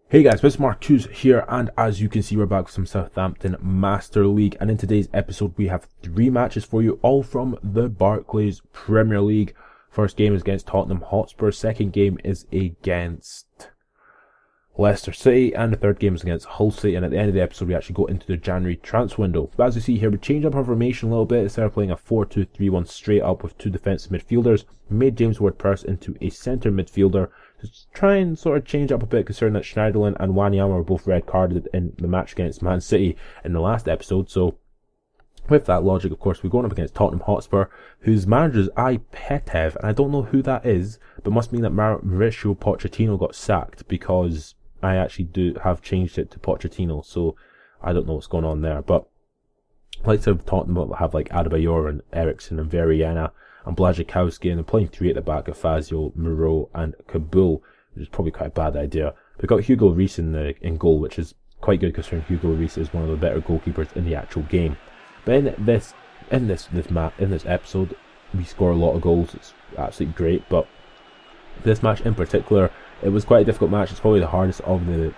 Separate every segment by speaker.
Speaker 1: Hey guys, Mr. Marcus here, and as you can see, we're back with some Southampton Master League, and in today's episode we have 3 matches for you, all from the Barclays Premier League. First game is against Tottenham Hotspur, second game is against Leicester City, and the third game is against Hull City, and at the end of the episode we actually go into the January transfer window. But as you see here, we changed up our formation a little bit. Instead of playing a 4-2-3-1 straight up with 2 defensive midfielders, we made James Ward-Prowse into a centre midfielder. Just try and sort of change up a bit, considering that Schneiderlin and Wanyama were both red carded in the match against Man City in the last episode. So with that logic, of course, we're going up against Tottenham Hotspur, whose manager is Petev, and I don't know who that is, but must mean that Mauricio Pochettino got sacked, because I actually do have changed it to Pochettino, so I don't know what's going on there. But like to Tottenham have like Adebayor and Eriksson and Veriana and Blazikowski, and they're playing 3 at the back of Fazio, Moreau and Kabul, which is probably quite a bad idea. We've got Hugo Reis in goal, which is quite good considering Hugo Reis is one of the better goalkeepers in the actual game. But in this episode, we score a lot of goals. It's absolutely great. But this match in particular, it was quite a difficult match. It's probably the hardest of the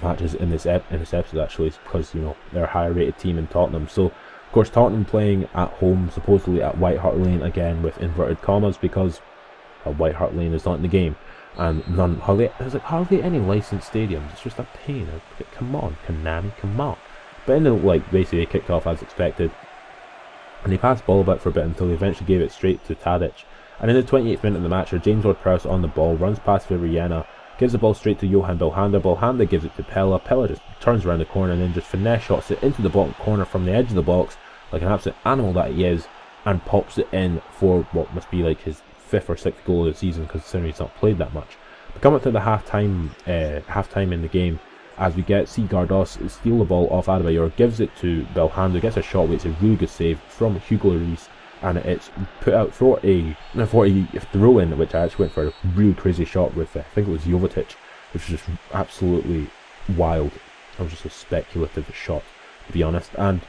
Speaker 1: matches in this episode, actually, because they're a higher rated team in Tottenham. So of course Tottenham playing at home, supposedly at White Hart Lane, again with inverted commas, because White Hart Lane is not in the game, and there's hardly any licensed stadiums. It's just a pain. Come on, Konami, come on. But in the basically they kicked off as expected, and they passed the ball about for a bit until they eventually gave it straight to Tadic. And in the 28th minute of the match, James Ward-Prowse on the ball, runs past Viriana, gives the ball straight to Johan Belhanda. Belhanda gives it to Pella. Pella just turns around the corner and then just finesse shots it into the bottom corner from the edge of the box, like an absolute animal that he is, and pops it in for what must be like his 5th or 6th goal of the season, considering he's not played that much. But coming to the half-time in the game, as we get Gardos steal the ball off Adebayor, gives it to Belhanda, gets a shot, which is a really good save from Hugo Reis, and it's put out for a throw in, which I actually went for a really crazy shot with, I think it was Jovetic, which was just absolutely wild. It was just a speculative shot, to be honest. And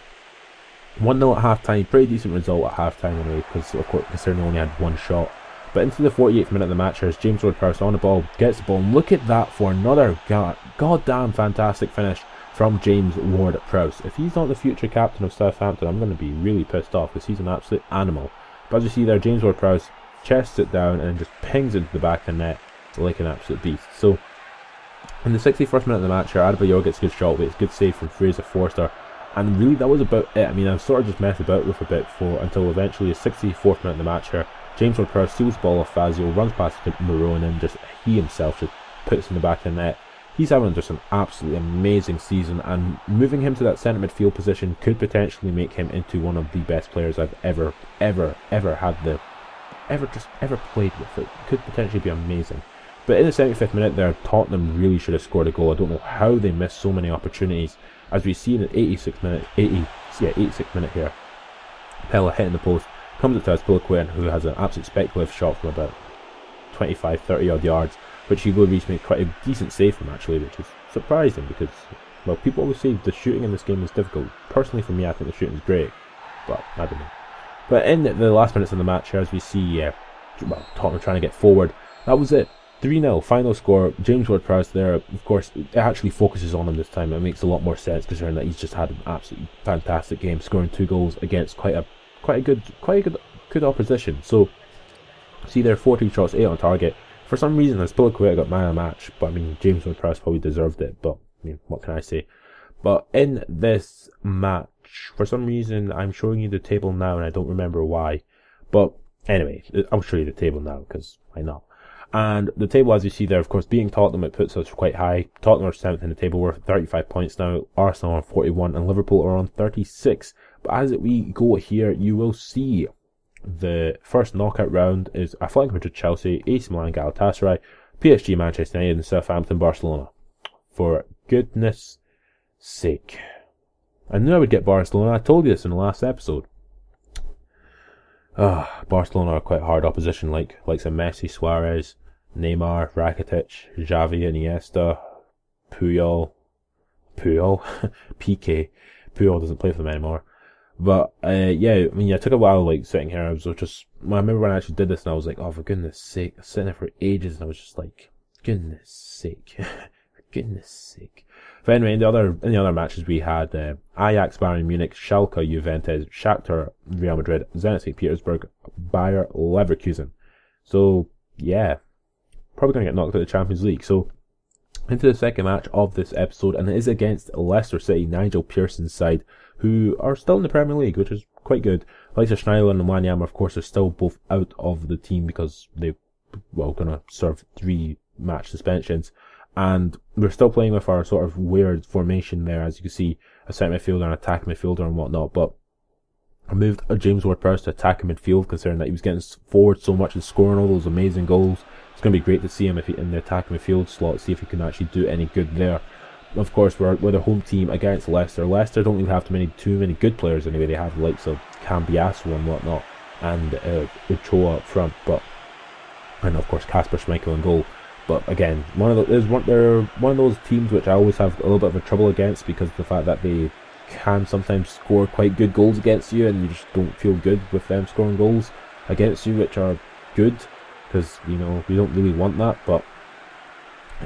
Speaker 1: 1-0 at half time, pretty decent result at half time anyway, because of course considering they only had 1 shot. But into the 48th minute of the match, there's James Ward-Prowse on the ball, gets the ball, and look at that for another goddamn fantastic finish from James Ward-Prowse. If he's not the future captain of Southampton, I'm going to be really pissed off, because he's an absolute animal. But as you see there, James Ward-Prowse chests it down and just pings into the back of the net like an absolute beast. So in the 61st minute of the match here, Adebayor gets a good shot, but it's a good save from Fraser Forster. And really, that was about it. I mean, I've sort of just messed about with a bit until eventually the 64th minute of the match here, James Ward-Prowse steals the ball off Fazio, runs past Moreau, and then he himself just puts it in the back of the net. He's having just an absolutely amazing season, and moving him to that centre midfield position could potentially make him into one of the best players I've ever played with. It could potentially be amazing. But in the 75th minute there, Tottenham really should have scored a goal. I don't know how they missed so many opportunities. As we see in the 86th minute here, Pella hitting the post, comes up to Azpilicueta, who has an absolute speculative shot from about 25-30 odd yards, which Hugo Reis made quite a decent save from, actually, which is surprising, because, well, people always say the shooting in this game is difficult. Personally, for me, I think the shooting is great, but I don't know. But in the last minutes of the match here, as we see Tottenham trying to get forward, that was it. 3-0, final score. James Ward-Prowse there, of course, it actually focuses on him this time. It makes a lot more sense, considering that he's just had an absolutely fantastic game, scoring 2 goals against quite a good opposition. So, see there, 14 shots, 8 on target. For some reason, Azpilicueta got man of the match, but I mean, James Ward-Prowse probably deserved it, but I mean, what can I say? But in this match, for some reason, I'm showing you the table now, and I don't remember why. But anyway, I'll show you the table now, because why not? And the table, as you see there, of course, being Tottenham, it puts us quite high. Tottenham are 7th in the table, we're 35 points now. Arsenal are on 41, and Liverpool are on 36. But as we go here, you will see the first knockout round is Atletico Madrid, Chelsea, AC Milan, Galatasaray, PSG, Manchester United, and Southampton, Barcelona. For goodness sake. I knew I would get Barcelona. I told you this in the last episode. Barcelona are quite hard opposition, like some Messi, Suarez, Neymar, Rakitic, Xavi, Iniesta, Puyol, Piqué. Puyol doesn't play for them anymore. But yeah, I mean, it took a while, sitting here. I remember when I actually did this, and I was like, oh, for goodness sake, I was sitting there for ages, and I was just like, goodness sake, goodness sake. But anyway, in the other matches we had Ajax, Bayern Munich, Schalke, Juventus, Shakhtar, Real Madrid, Zenit St. Petersburg, Bayer Leverkusen. So yeah, probably going to get knocked out of the Champions League. So into the second match of this episode, and it is against Leicester City, Nigel Pearson's side, who are still in the Premier League, which is quite good. Like Schneider and Wanyama, of course, are still both out of the team because they, well, going to serve 3 match suspensions. And we're still playing with our sort of weird formation there, as you can see, a centre midfielder and attack midfielder and whatnot. But I moved James Ward-Prowse to attacking midfield, considering that he was getting forward so much and scoring all those amazing goals. It's going to be great to see him if he, in the attacking midfield slot, see if he can actually do any good there. Of course, we're the home team against Leicester. Leicester don't really have too many good players anyway. They have the likes of Cambiasso and whatnot, and Ochoa up front, and of course Kasper Schmeichel in goal. But again, they're one of those teams which I always have a little bit of a trouble against, because of the fact that they can sometimes score quite good goals against you, and you just don't feel good with them scoring goals against you, which are good, because, you know, we don't really want that. But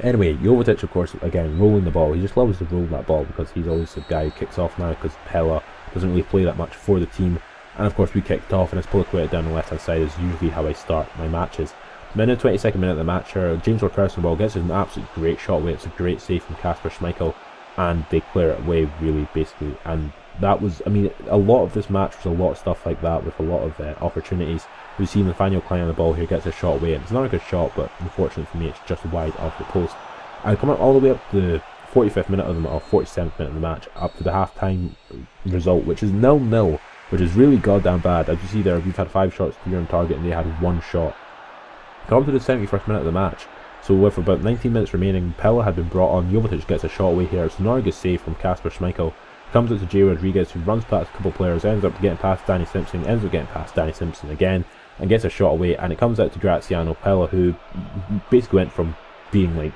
Speaker 1: anyway, Jovetic, of course, again, rolling the ball. He just loves to roll that ball, because he's always the guy who kicks off now, because Pella doesn't really play that much for the team. And of course, we kicked off, and it's Poliqueta down the left hand side is usually how I start my matches. Then in the 22nd minute of the match here, James Ward-Prowse on the ball gets an absolute great shot away. It's a great save from Kasper Schmeichel, and they clear it away, really, basically. And that was, I mean, a lot of this match was a lot of stuff like that, with a lot of opportunities. We've seen Nathaniel Klein on the ball here, gets a shot away, and it's not a good shot, but unfortunately for me, it's just wide off the post. I come up all the way up to the 45th minute of the, or 47th minute of the match, up to the half-time result, which is 0-0, which is really goddamn bad. As you see there, we've had 5 shots clear on target, and they had 1 shot. Come up to the 71st minute of the match. So with about 19 minutes remaining, Pella had been brought on. Jovetic gets a shot away here. It's not a good save from Kasper Schmeichel. Comes out to Jay Rodriguez, who runs past a couple of players, ends up getting past Danny Simpson, ends up getting past Danny Simpson again, and gets a shot away. And it comes out to Graziano Pella, who basically went from being like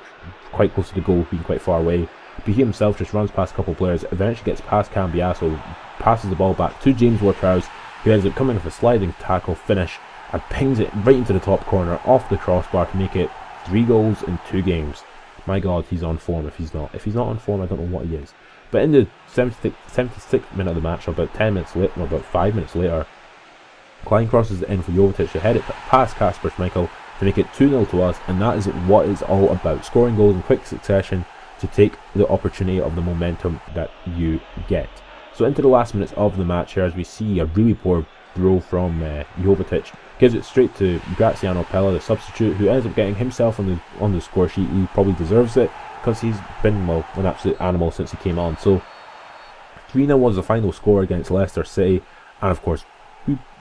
Speaker 1: quite close to the goal, being quite far away, but he himself just runs past a couple of players, eventually gets past Cambiasso, passes the ball back to James Ward-Prowse, who ends up coming with a sliding tackle finish, and pings it right into the top corner off the crossbar to make it 3 goals in 2 games. My God, he's on form. If he's not on form, I don't know what he is. But in the 76th minute of the match, about 10 minutes later, or about 5 minutes later, Klein crosses it in for Jovetic to head it past Kasper Schmeichel to make it 2-0 to us, and that is what it's all about. Scoring goals in quick succession to take the opportunity of the momentum that you get. So into the last minutes of the match here, as we see a really poor throw from Jovetic, gives it straight to Graziano Pella, the substitute, who ends up getting himself on the score sheet. He probably deserves it, because he's been, well, an absolute animal since he came on. So 3-0 was the final score against Leicester City, and of course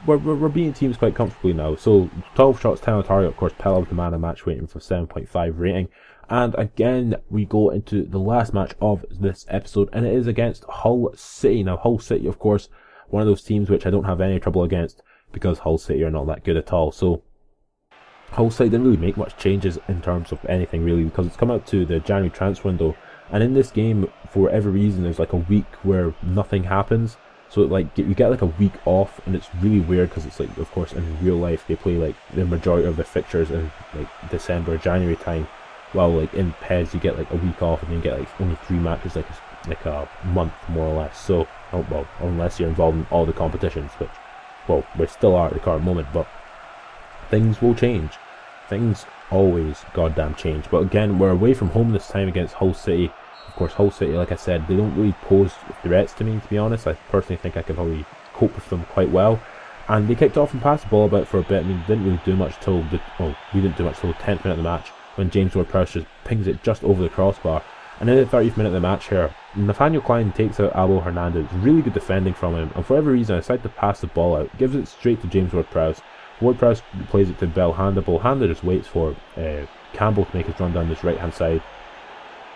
Speaker 1: we're beating teams quite comfortably now. So 12 shots, 10 on target. Of course, Pella was the man of the match, waiting for 7.5 rating. And again, we go into the last match of this episode, and it is against Hull City. Now, Hull City, of course, one of those teams which I don't have any trouble against, because Hull City are not that good at all. So Hull City didn't really make much changes in terms of anything really, because it's come out to the January transfer window, and in this game, for whatever reason, there's like a week where nothing happens. So like you get like a week off, and it's really weird, because it's like, of course, in real life they play like the majority of their fixtures in like December, January time, while like in PES you get like a week off, and then you get like only 3 matches like a month more or less. So well, unless you're involved in all the competitions, which, well, we still are at the current moment, but things will change. Things always goddamn change. But again, we're away from home this time against Hull City. Of course, Hull City, like I said, they don't really pose threats to me, to be honest. I personally think I could probably cope with them quite well. And they kicked off and passed the ball about for a bit. I mean, didn't really do much till we didn't do much till the 10th minute of the match, when James Ward-Prowse just pings it just over the crossbar. And in the 30th minute of the match here, Nathaniel Klein takes out Abel Hernandez. Really good defending from him, and for whatever reason I decide to pass the ball out, gives it straight to James Ward-Prowse. Ward-Prowse plays it to Belhanda. Belhanda just waits for Campbell to make his run down this right hand side,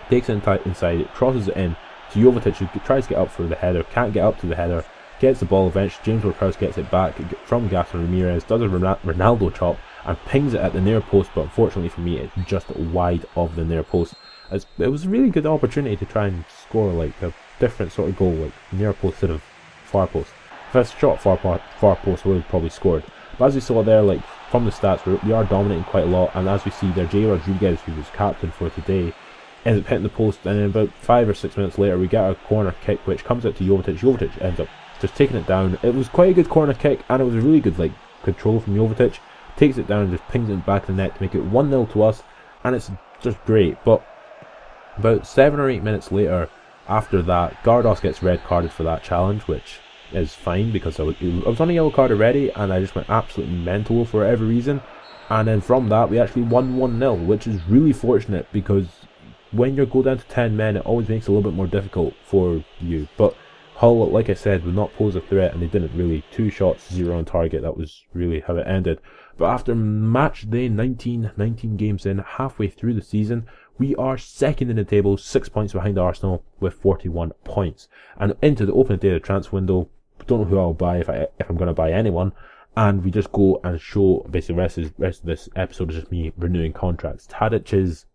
Speaker 1: takes it inside, crosses it in to Jovetic, who tries to get up for the header, can't get up to the header, gets the ball eventually. James Ward-Prowse gets it back from Gaston Ramirez, does a Ronaldo chop, and pings it at the near post, but unfortunately for me, it's just wide of the near post. It was a really good opportunity to try and score like a different sort of goal, like near post instead of far post. If I shot far post, I would have probably scored. But as we saw there, like from the stats, we are dominating quite a lot, and as we see there, Jay Rodriguez, who was captain for today, ends up hitting the post, and then about 5 or 6 minutes later we get a corner kick which comes out to Jovetic. Jovetic ends up just taking it down. It was quite a good corner kick, and it was a really good like control from Jovetic. Takes it down and just pings it back to the net to make it 1-0 to us, and it's just great. But about 7 or 8 minutes later, after that, Gardos gets red carded for that challenge, which is fine because I was on a yellow card already, and I just went absolutely mental for whatever reason. And then from that, we actually won 1-0, which is really fortunate because when you go down to 10 men, it always makes it a little bit more difficult for you. But Hull, like I said, would not pose a threat, and they didn't really. 2 shots, 0 on target. That was really how it ended. But after match day 19 games in, halfway through the season, we are second in the table, 6 points behind Arsenal with 41 points. And into the opening day of the transfer window, don't know who I'll buy if I'm going to buy anyone. And we just go and show, basically the rest of this episode is just me renewing contracts. Tadic's,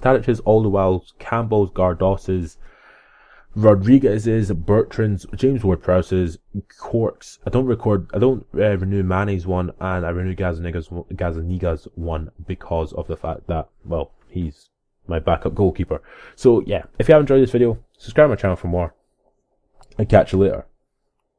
Speaker 1: Alderweireld's, Campbell's, Gardos's, Rodriguez's, Bertrand's, James Ward-Prowse's, Cork's. I don't renew Mane's one, and I renew Gazaniga's one because of the fact that, well, he's my backup goalkeeper. So yeah, if you have enjoyed this video, subscribe to my channel for more, and catch you later.